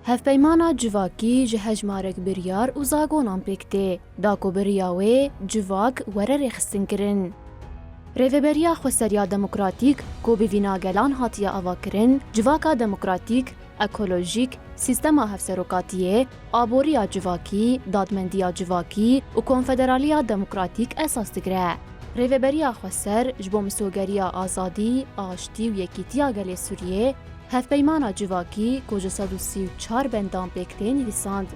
هفپیمانا جواکی جهجمارک بریار و زاگونان پکته داکو بریاوه جواک وره رخستن کرن. ریوبریا خوستریا دموکراتیک کو بیوینا گلان هاتیا آوا کرن جواکا دموکراتیک، اکولوژیک، سیستما هفسروکاتیه، آبوریا جواکی، دادمندیا جواکی و کنفدرالیا دموکراتیک اساس دگره. ریوبریا خوستر جبو مسوگریا آزادی، آشتی و یکیتیا گل سوریه هفپیمانا جواکی کو 134 بندان پکته نویساند.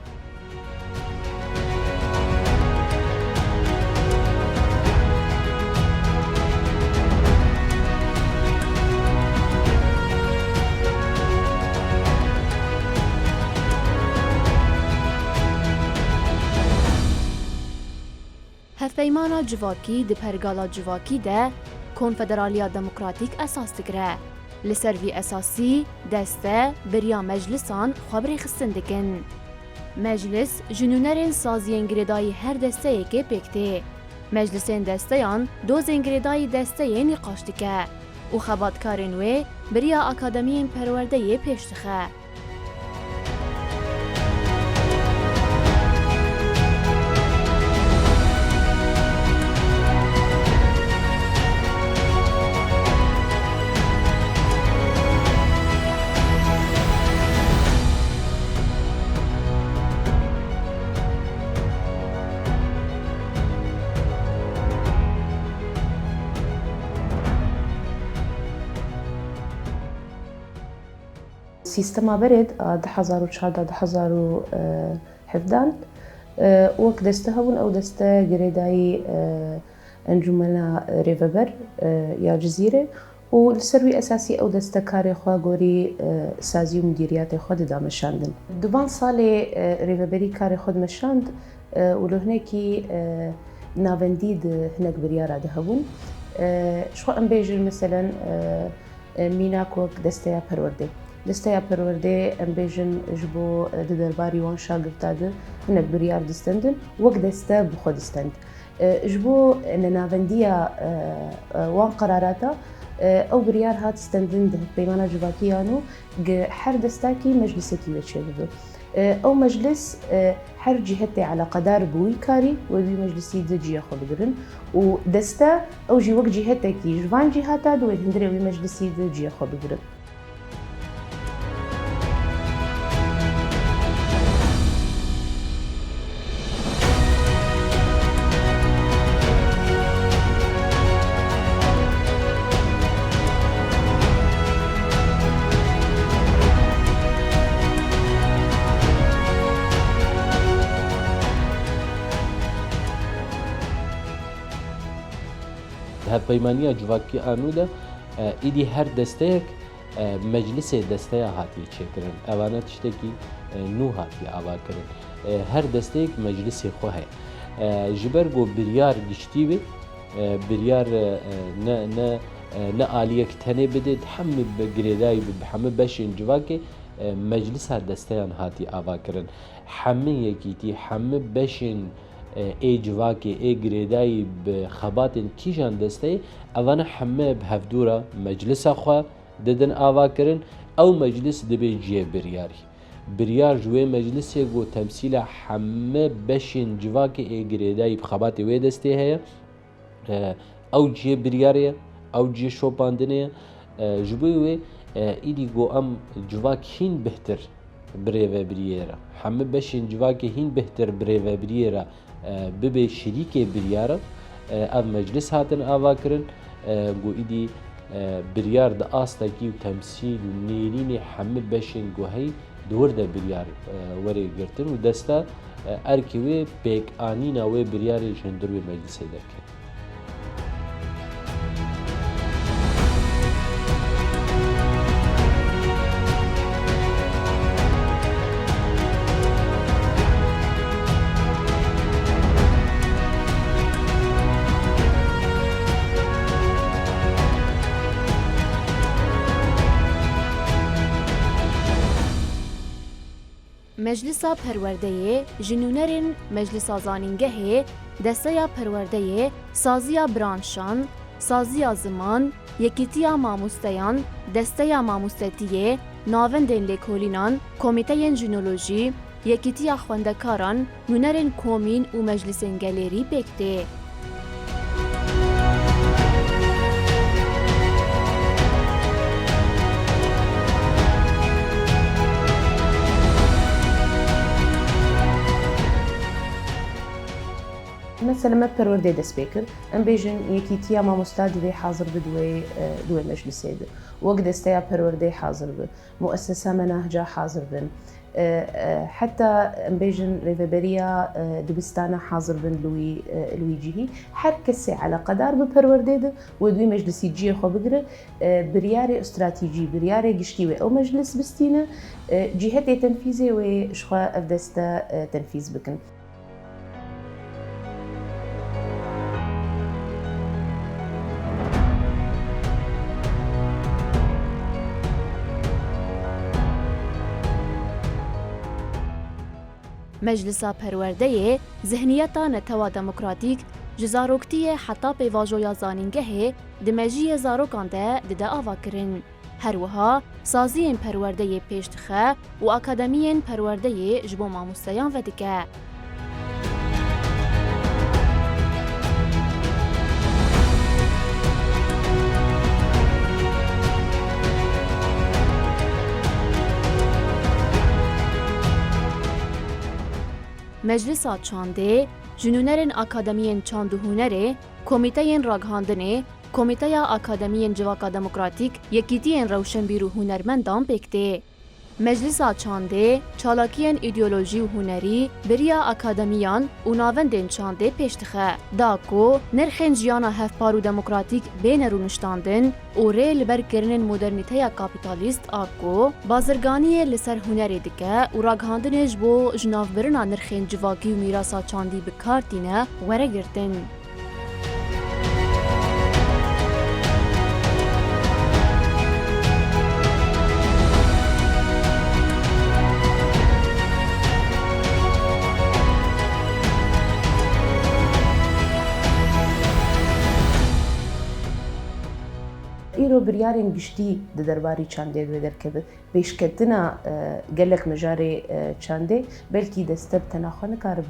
هفپیمانا جواکی دی پرگالا جواکی ده کنفدرالیا دموکراتیک اساس دگره. لسروی اساسی دسته بریا مجلسان خبری خستن دکن. مجلس جنونرین سازین گریدای هر دسته یکی پکته. مجلسین دسته یان دو زنگریدای دسته یه نقاش دکه و خباتکارین وی بریا اکادمین پرورده یه پیشتخه. سیستما برد 2014-2017 وقت دسته هون او دسته گریدای انجمنا ریوبر یا جزیره و السروي اساسي او دسته کار خوا گوری سازی و مدیریت خود دامشاندن. دوان سال ریوبری کار خود مشاند و لهنه کی ناوندید هنگ بریارا ده هون. شو ام بیجر مثلا میناک وقت دسته پرورده. دسته پرورده ام بیجن جبو درباری وان شاگرداده هنگ بریار دستندن وقت دسته بخود دستند. جبو ناوندیا وان قراراتا او بریار هات استندن ده پیمانا جواکیانو هر دستاکی مجلسکی وچه بده. او مجلس هر جهت علاقه دار بوی کاری و بی مجلسی ده جیه خو بدرن و دستا او جی وقت جهتکی جوان جهاتا دو هندره بی مجلسی ده جیه خو بدرن. هفپیمانی جواکی آنوده ایدی هر دسته مجلس دسته هاتی چکرن اوانه تشتکی نو هاتی آوا کرن هر دسته مجلس خواه جبرگو بریار گشتی به بریار نه آلیک تنه بده همه بگریدای همه بشین جواکی مجلس هر دسته هاتی آوا کرن همه یکیتی همه بشین ای جواکی ای گریدایی بخبات کیجان دسته اوانه همه بهفدورا مجلس خوا ددن آوا کرن او مجلس دبی جیه بریاری بریار جوی مجلس گو تمثیل همه بشین جواکی ای گریدایی بخبات وی دسته هیا او جیه بریاری او جیه شوپاندنه جبوی وی ایدی گو ام جواک هین بهتر بریوه بریارا همه بشین جواکی هین بهتر بریوه بریارا ببه شریک بریاره اف مجلس هاتن آوا کرن گو ایدی بریار دا آستاکی و تمثیل و نیرین همه بشین گو هی دور دا بریار وری گرتن و دستا ارکوی بیک آنینا وی بریار جندروی مجلس درکن. مجلسا پرورده جنونرین مجلسا زانینگه دسته پرورده سازیا برانشان، سازیا زمان، یکیتیا ماموستیان، دسته ماموستتیه، ناوندên lêkolînan, komîteyên jînolojî, Yekîtiya Xwendekaran, nûnerên komîn û meclisên gelerî pêk tê. مثلا ما پرورده دست بکر ام بیشن یکیتیا ما مستعد حاضر بدوی مجلس هذا وقت دستیا پرورده حاضر به مؤسسه مناهجه حاضر بن حتى ام بیشن ریوبریا دبستانه حاضر بن لوی جهی هر کسی على قدر به پرورده ده و دوی مجلسی جی خو بگره بریار استراتیجی بریار گشتی و او مجلس بستینه جهت تنفیذی و شخوا افدسته تنفیذ بکن. مجلسا پروردهی ذهنیتا نتوا دموکراتیک جزاروکتی حتا پیواجویا زانینگه دمجی زاروکان ده آوا کرن. هر وها سازین پروردهی پیشتخه و اکادمیین پروردهی جبو ماموستیان ودکه. مجلسا چانده، جنونرین اکادمیین چاند و هنره، کمیتهین راگهاندنه، کمیته اکادمیین جواکا دموکراتیک، یکیتین روشنبیر و هنرمندان پکته. مجلسا چانده، چالاکین ایدئولوژی و هنری، بریا اکادمیان و ناوندین چانده پیشتخه. داکو، نرخین جیانا هفپار و دموکراتیک بین رونشتاندن و ری لبرکرنین مدرنیته کابیتالیست آکو، بازرگانی لسر هنری دکه و راگهاندنش بو جناف برنا نرخین جواکی و میراسا چاندی بکارتینه وره گرتن. ایرو بریارین گشتی درباری چنده و درکبه پیشکتنا گلک مجاری چنده بلکی دسته تناخوان کار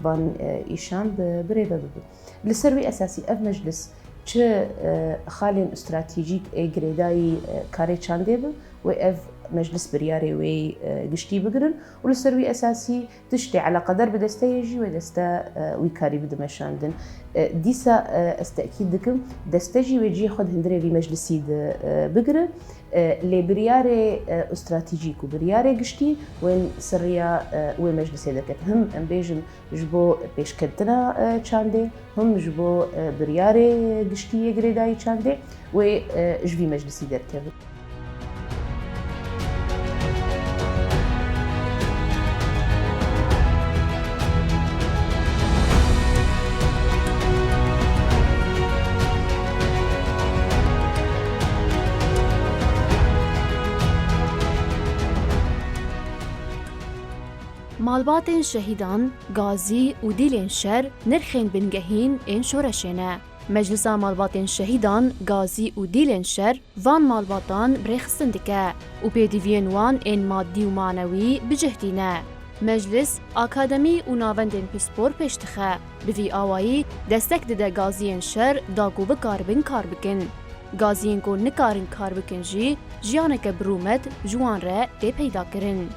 بان ایشان بره ببود. لسروی اساسی اف مجلس چه خالین استراتژیک گریدای کاری چنده به و اف مجلس برياري وي قشتي بقرن ولسروي أساسي تشتي على قدر بدستا يجي ودستا ويكاري بدمشاندن ديسا استأكيد دكم دستجي ويجي خد هندري في مجلسي بقرن لي برياري استراتيجيك وبرياري قشتي وين سريا وين مجلسي دكت هم امبيجن جبو بيشكتنا چاندي هم جبو برياري قشتي يقريداي چاندي وجبي مجلسي دركبه. مالباتên şehîdan, gazî û dîlên şer nirxên bingehîn ên şoreşê. Meclisa malbatên şehîdan, gazî û dîlên şer van malbatan birêxistin dike û pêdiviyên wan ên maddî û manewî bicehdîne. Meclis, akademî û navendên pispor pêş dixe. Bi vî awayî destek dide gaziyên şer da ku bikaribin kar bikin. Gaziyên ku nikarin kar bikin jî jiyaneke birûmet ji wan re tê peyda kirin.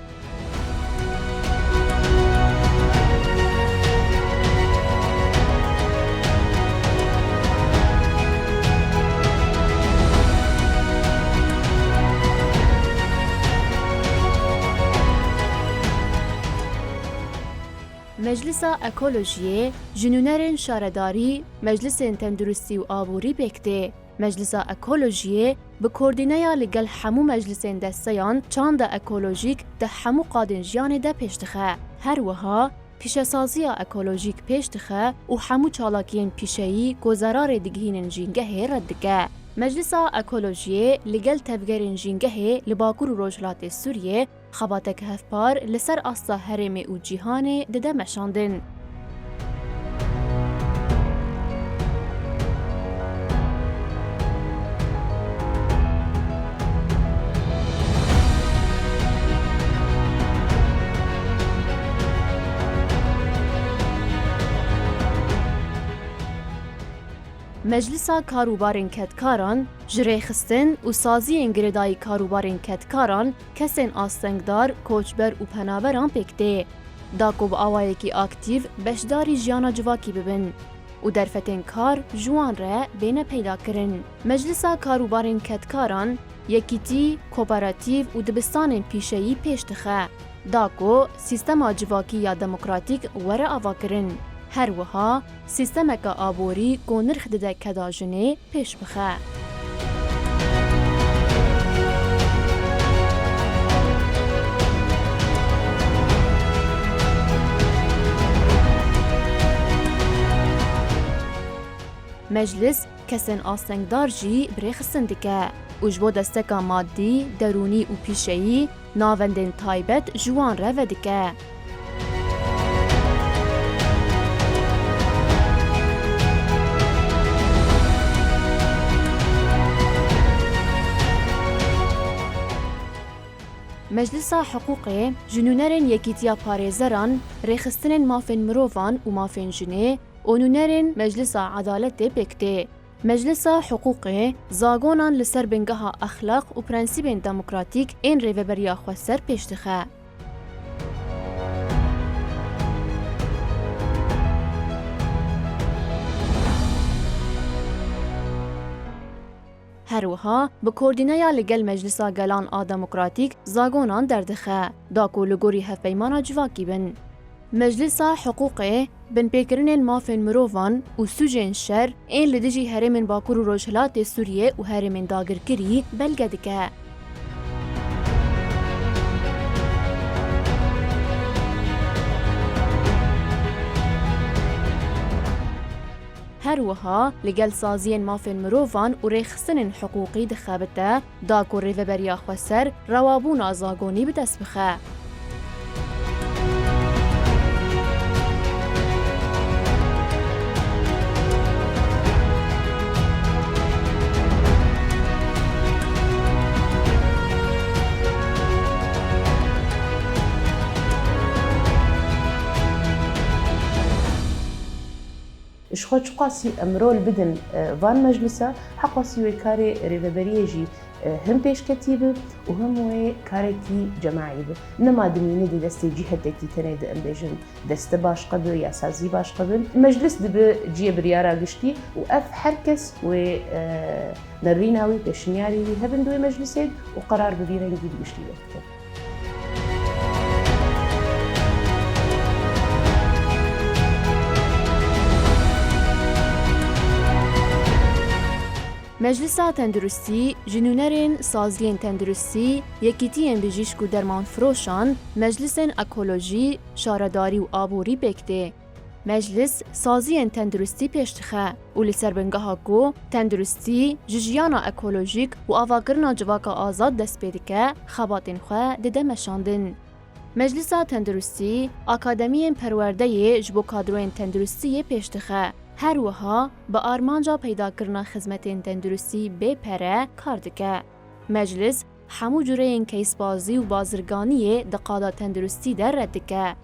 مجلسا اکولوژیه، جنونرین شارداری، مجلسین تندرستی و آبوری بکته. مجلسا اکولوژیه به کوردینیا لگل همو مجلسین دستیان چاند اکولوژیک ده همو قادن جیان ده پیشتخه. هر وها پیشسازی اکولوژیک پیشتخه و همو چالاکین پیشهی گذرار دگهین جینگه ردگه. مجلسا اکولوژیه لگل تفگرین جینگه لباکور روجلات سوریه خباتک هفپار لسر اصلا هرم او جیهان دده مشاندن. مجلسا کاروبارên ketkaran ji rêxistin û saziyên girêdayî karûbarên ketkaran kesên astengdar, koçber û penaveran pêk tê. Da ku bi awayekî aktiv beşdarî jiyana civakî bibin û derfetên kar ji wan re bêne peydakirin. Meclisa karûbarên ketkaran yekîtî, kooperativ û dibistanên pîşeyî pêş dixe. Da ku sîstema civakî ya demokratîk were avakirin. Her wiha sîstemeka aborî ku nirx dide keda jinê pêş bixe. Meclis kesên astengdar jî birêxistin dike û ji bo desteka maddî, derûnî û pîşeyî navendên taybet ji wan re vedike. Meclisa Hiqûqê ji nûnerên Yekîtiya Parêzeran, rêxistinên mafên mirovan û mafên jinê û nûnerên Meclisa Edaletê pêk tê. Meclisa Hiqûqê zagonan li ser bingeha exlaq û prensîbên demokratîk ên rêveberiya xweser pêş dixe. Her wiha bi koordîneya li gel Meclisa Gelan a Demokratîk zagonan derdixe, da ku li gorî hevpeymana civakî bin. Meclisa Hiqûqê binpêkirinên mafên mirovan û sûcên şer ên li dijî herêmên Bakur û Rojhilatê Sûriye û herêmên dagirkirî belge dike. Her wiha li gel saziyên mafên mirovan û rêxistinên hiqûqî dixebite, da ku rêveberiya xweser rewabûna zagonî bi dest bixe. شخۆ قاسی ئەمرۆ بدن وان مەجلسە حەقاسی وێ کارێ رێڤەبەریەژی هم پێشکەتی بێ و هەم وێ کارێکی جەماعی بێ نەما دمینە دی دەستێکی هەتێکی تەنێ ئەمبێژن دەستە باشقە بێ یا سازی باشقە بن مەجلس دبێ جیە بریارا گشتی و ئەف هەرکەس وێ نەرویناوی پێشنیاری هەبن دوێ مەجلسێت و قەرار ببیرەنگی گشتی بێت. Meclisa Tendurustî ji nûnerên saziyên tendurustî, yekîtiyên bijîşk û dermanfiroşan, meclisên ekolojî, şaredarî û aborî pêk tê. Meclis saziyên tendurustî pêş dixe û li ser bingeha ku tendurustî ji jiyana ekolojîk û avakirina civaka azad dest pê dike, xebatên xwe dide meşandin. Meclisa Tendurustî, akademiyên perwerdeyê ji bo kadroyên tendurustiyê pêş dixe. Her wiha bi armanca peydakirina xizmetên tendurustî bê pere kar dike. Meclis hemû cureyên keysbazî û bazirganiyê di qada tendurustî de red dike.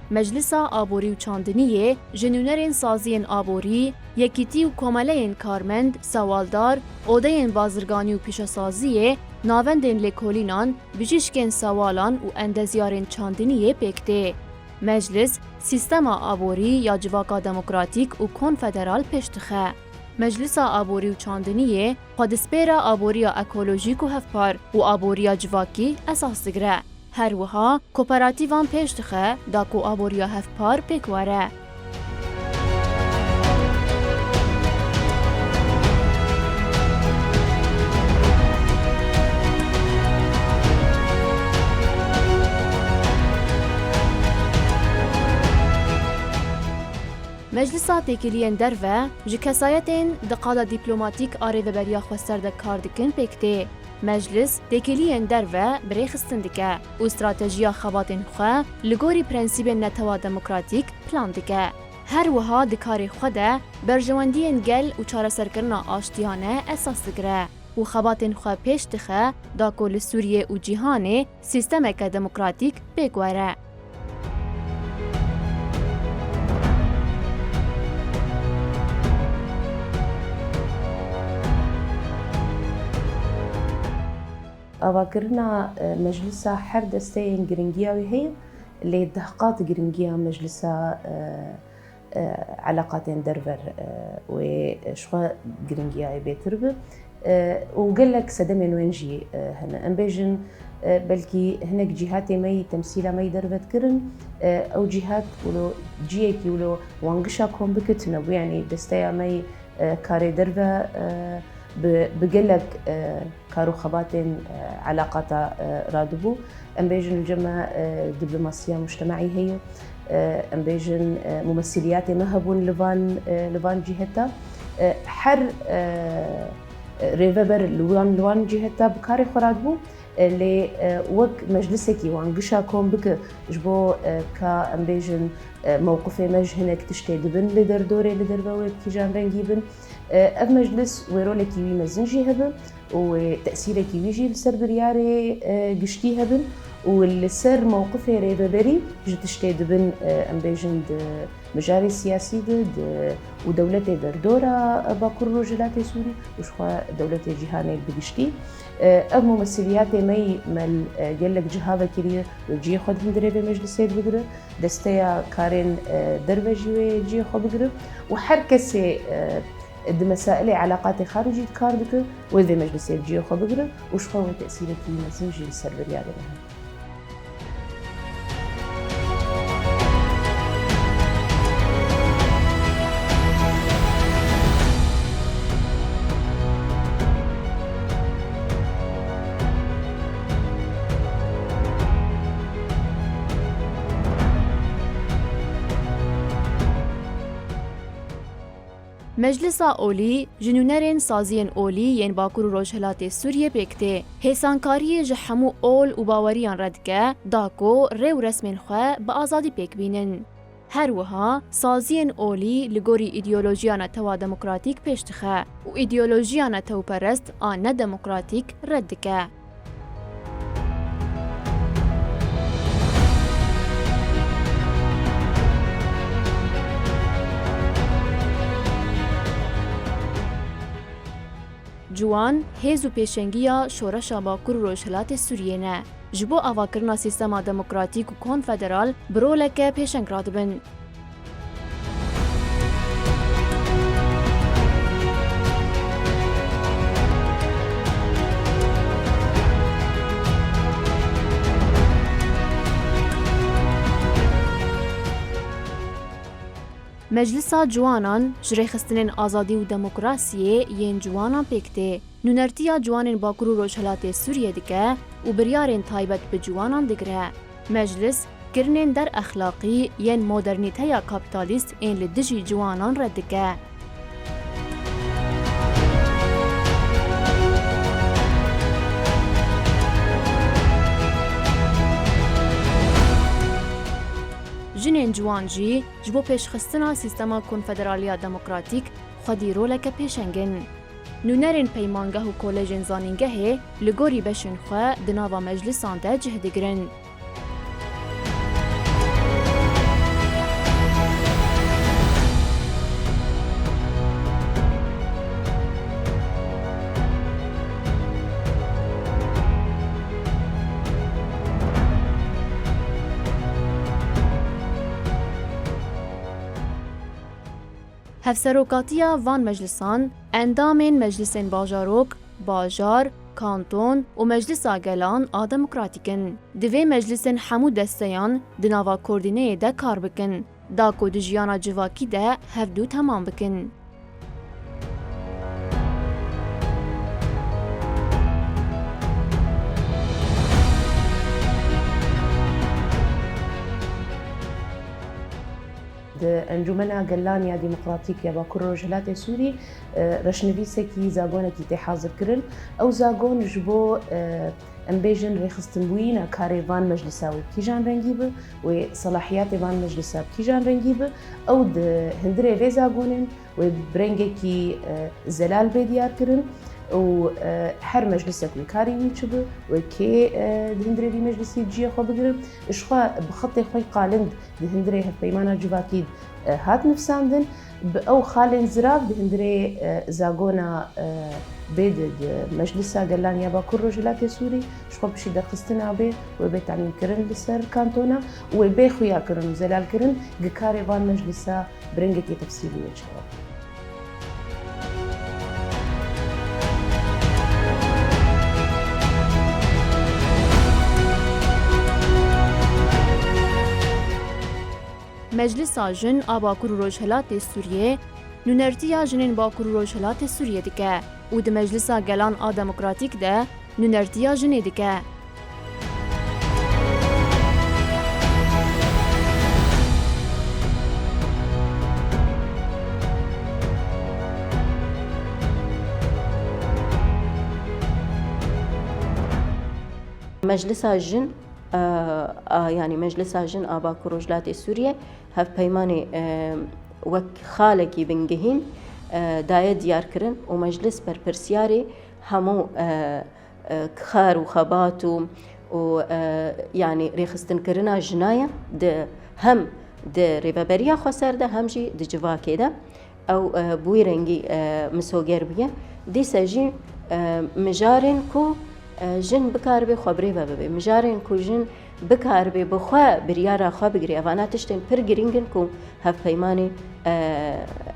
Meclisa Aborî û Çandiniyê ji nûnerên saziyên aborî, yekîtî û komeleyên karmend, sewaldar, odeyên bazirganî û pîşesaziyê, navendên lêkolînan, bijîşkên sewalan û endezyarên Çandiniyê pêk tê. Meclis sîstema aborî ya civaka demokratîk û konfederal pêş dixe. Meclisa Aborî û Çandiniyê xwedîspêra aboriya ekolojîk û hevpar û aboriya civakî esas digire. Her wiha kooperatîvan pêş dixe da ku aboriya hevpar pêk were. Meclisa Têkiliyên derve ji kesayetên di qada dîplomatîk a rêveberiya xweser de kar dikin pêk tê. Meclis têkiliyên derve birêxistin dike û stratejiya xebatên xwe li gorî prensîbên netewa demokratîk plan dike. هر وها دکاری خوده برجواندین گل و چارەسەرکردنا آشتیانه اساس دگره و خباتین خواه پیش دخه دا کل سوریه و جیهانه سیستمک دموکراتیک بگواره. ئاواکردنا مەجلیسا هەر دەستەیەن گرنگیاوی هەیە لێ دەحقات گرنگیە مەجلیسا علاقاتێن دەرڤەر وشخوا گرنگیای بێتر بێ وگەلک سەدەمێن وێنژی هەنە ئەمبێژن بەلکی هەنێک جیهاتێ مەی تەمسیلا مەی دەرڤەتکردن ئەو جیهات ولۆ جیەکی ولۆ وانگشا کۆم بکتنە بوو یعنی دەستەیە مەی کارێ دەرڤە بقلق كارو خباتين علاقات رادبو ام بيجن الجمع دبلوماسية مجتمعي هي ام بيجن ممثليات مهبون لفان جهتا حر ريفبر لوان جهتا بكاري خرادبو اللي وق مجلسكي وانقشا كون بك جبو كا ام بيجن موقفي مجهنك تشتي دبن لدردوري لدربوي بكي جان رنجيبن اف مجلس ويرولي كيوي مزنجي هبن وتأثيره كيويجي لسر برياري قشتي هبن والسر موقفي ريفبري جتشتي دبن ام بيجن مجاري سياسي ودولتي دردورة باكور روجلاتي سوري وشخوا دولتي جيهاني بقشتي اف ممثلياتي مي مال قالك جهاوة كريه وجي خود هندري بمجلسي بقرب دستيا كارين دربجي جي خود بقرب وحركسي مسائل علاقات خارجي كار بك وذي مجلس الجيو خو بقرا وش هو تأثيره في مسنجي السربر يعني مجلسا اولی جنونرین سازین اولی ین باکور روجهلات سوریه بکته هسانکاری جحمو اول و باوریان ردکه داکو ریو رسمین خواه با آزادی پیک بینن. هر وها سازین اولی لگوری ایدئولوژیان توا دموکراتیک پیشتخه و ایدئولوژیان تو پرست آن دموکراتیک ردکه. جوان هیز و پیشنگیا شورش باکور روجهلات سوریه نه جبو آواکرنا سیستما دموکراتیک و کنفدرال برولک پیشنگ رادبن. مجلسا جوانان جری خستنین آزادی و دموکراسیه ین جوانان پکته نونرتیا جوانین باکور و روجهلات سوریه دکه و بریارین تایبت به جوانان دگره. مجلس کرنین در اخلاقی ین مدرنیته یا کابیتالیست این لدجی جوانان ردکه. جنین جوان جی جبو پیشخستنا سیستما کنفدرالیا دموکراتیک خودی رولک پیشنگن. نونرین پیمانگه و کولجین زانینگه لگوری بشن خواه دناوا مجلسان ده جهدگرن. هفسروکاتیا وان مجلسان اندامین مجلسین باجاروک، باجار، کانتون و مجلس آگلان آدموکراتیکن. دوی مجلسین حمود دستیان دناوا کوردینه ده کار بکن. دا کودجیانا جواکی ده هفدو تمام بکن. انجمنا قلانيا ديمقراطيكيا باكور روجهلات سوري رشنفيسكي زاغونكي تحاضر كرن او زاغون جبو ام بيجن ريخستن بوين كاري فان مجلسا وكيجان رنجيبه وصلاحيات فان مجلسا كيجان رنجيبه او هندري ريزاغونن وبرنجكي زلال بيديار كرن و هر مجلسك وكاري ويتشبه وكي دهندري في مجلسي جيه خو بقرب اشخوا بخطي خوي قالند دهندري هفبيمانا جواكيد هات نفساندن او خالن زراب دهندري زاغونا بيد مجلسا قلان يابا كل رجلات سوري اشخوا بشي درخستنا بي وبي تعليم كرن لسر كانتونا وبي خويا كرن وزلال كرن قكاري فان مجلسا برنجكي تفسيري وجهه مجلسا جن آ باکور روجهلات سوریه نونرتیا جنین باکور روجهلات سوریه دکه و ده مجلسا گلان آ دموکراتیک ده نونرتیا جنه دکه. مجلس جن يعني مجلس جن آبا كروجلات سوريا هف بيماني وك خالقي بنجهين داية ديار كرن ومجلس برسياري همو خار وخباتو و يعني ريخستن كرنا جناية ده هم ده ريفابريا خسر ده همجي ده جواكي ده أو بوي رنجي مسوغير بيه دي سجي مجارن كو جن بکار به خبری و به مجارین کو جن بکار به بخوا بریارا خوا بگری اواناتشتن پر گرینگن کو هف پیمانی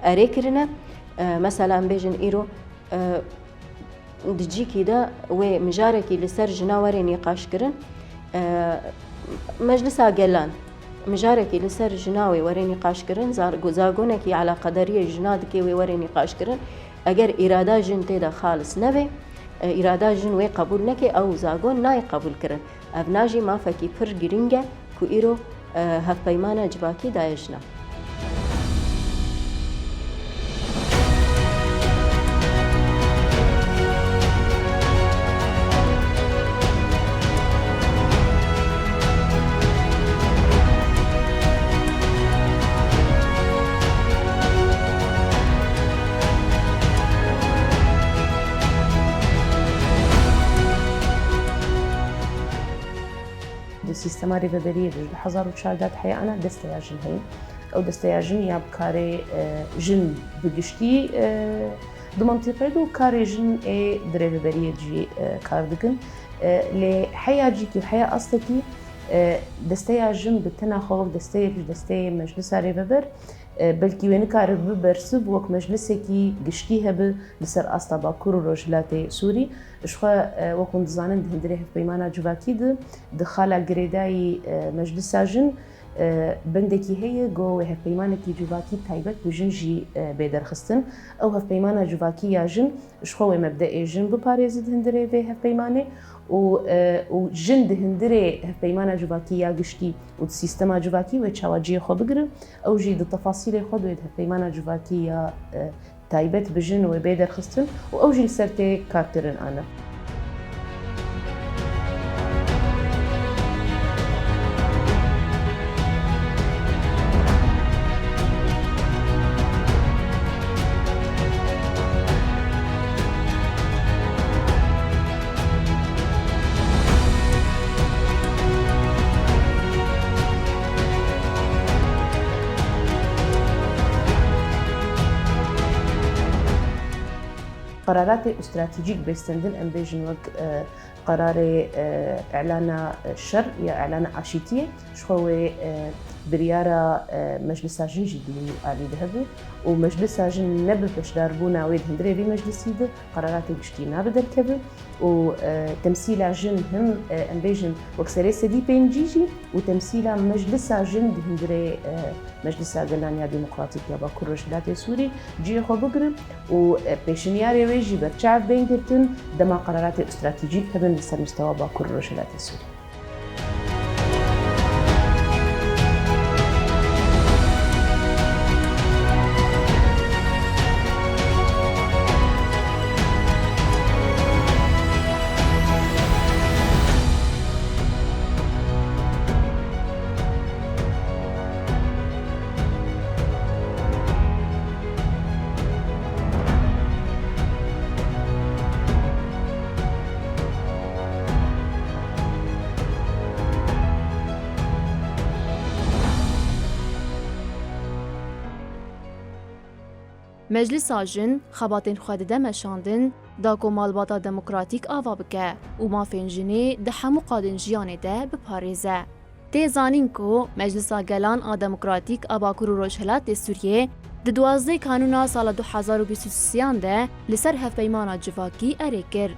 اره کرنه مثلا بیجن ایرو دجی کی دا و مجاره کی لسر جناوری نقاش کرن مجلس گلان مجاره کی لسر جناوی وری نقاش کرن زاگونه کی علی قدریه جناد کی وری نقاش کرن اگر اراده جن تیدا خالص نبه إرادة جنوي قبول نكي أو زاغون ناي قبول كرن أبناجي ما فكي پر گرينگه كو إيرو هف بيمانا جباكي دايجنا سیستما ریوبری رجل حزار و چاردات حیا أنا دستيا جن هي أو دستيا جن يا بكاري جن بگشتی دو منطقه دو كاري جن دريوبری جي كاردگن ل حيا جيكي وحيا أصلكي دستيا جن بتناخو دستي مجلس ريوبر بلكي وين كار ببرسب وك مجلسكي گشتی هب لسر أصلا باكور روجلات سوري اشخوا وكون زانن هندري هف بيمانا جواكيد دخالا جريداي مجلس جن بندكي هي جو هف بيمانا كي جواكي تايبت بجنجي بدرخستن او هف بيمانا جواكي يا جن اشخوا مبدئي جن بباريزد هندري في هف بيمانه و جن هندري هف بيمانا جواكي يا گشتي و سيستما جواكي و چاواجي خو بگره او جي د تفاصيل خو د هف بيمانا جواكي يا تايبت بجن و بدرخستن و او جي سرتي كارترن انا قرارات استراتيجيك بيستندن ام بيجن وك قرار اعلان الشر يا اعلان عشيتيه شخوي بريارة مجلس جن جدي آلي ذهبي ومجلس جن نبي باش داربونا ويد هندري في مجلس يد قرارات بشتينا بدل كبر وتمثيل جن هم ام بيجن وكسري سدي بين جيجي وتمثيل مجلس جن هندري مجلس قلانيا ديمقراطيك يا باكور رجلات سوري جي خو بقرب وبيشنياري ويجي برشعب بين قرتن دما قرارات استراتيجية كبن لسر مستوى باكور رجلات سوري. مجلسا جن خباتên xwe dide meşandin da ku malbata demokratîk ava bike û mafên jinê di hemû qadên jiyanê de biparêze. Tê zanîn ku Meclisa Gelan a Demokratîk a Bakur û Rojhilatê Sûriyê di 12 kanûna sala 2023 de li ser hevpeymana civakî erê kir.